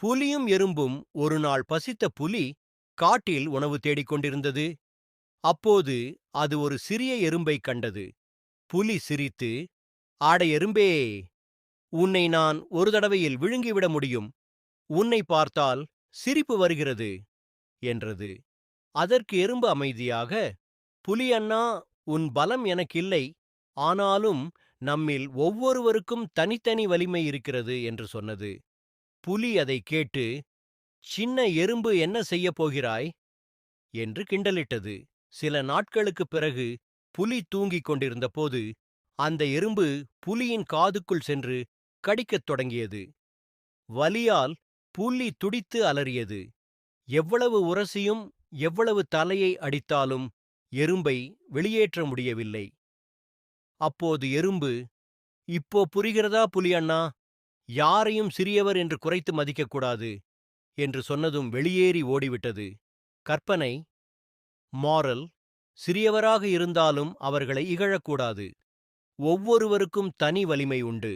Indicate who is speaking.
Speaker 1: புலியும் எறும்பும் ஒரு நாள் பசித்த புலி காட்டில் உணவு தேடிக் கொண்டிருந்தது. அப்போது அது ஒரு சிறிய எறும்பைக் கண்டது. புலி சிரித்து, "ஆட எறும்பே, உன்னை நான் ஒரு தடவையில் விழுங்கிவிட முடியும். உன்னை பார்த்தால் சிரிப்பு வருகிறது" என்றது. அதற்கு எறும்பு அமைதியாக, "புலி அண்ணா, உன் பலம் எனக்கில்லை. ஆனாலும் நம்மில் ஒவ்வொருவருக்கும் தனித்தனி வலிமை இருக்கிறது" என்று சொன்னது. புலி அதைக் கேட்டு, "சின்ன எறும்பு என்ன செய்யப் போகிறாய்?" என்று கிண்டலிட்டது. சில நாட்களுக்குப் பிறகு புலி தூங்கிக் கொண்டிருந்தபோது, அந்த எறும்பு புலியின் காதுக்குள் சென்று கடிக்கத் தொடங்கியது. வலியால் புலி துடித்து அலறியது. எவ்வளவு உரசியும் எவ்வளவு தலையை அடித்தாலும் எறும்பை வெளியேற்ற முடியவில்லை. அப்போது எறும்பு, "இப்போ புரிகிறதா புலி அண்ணா? யாரையும் சிறியவர் என்று குறைத்து மதிக்கக்கூடாது" என்று சொன்னதும் வெளியேறி ஓடிவிட்டது. கற்பனை மாரல்: சிறியவராக இருந்தாலும் அவர்களை இகழக்கூடாது. ஒவ்வொருவருக்கும் தனி வலிமை உண்டு.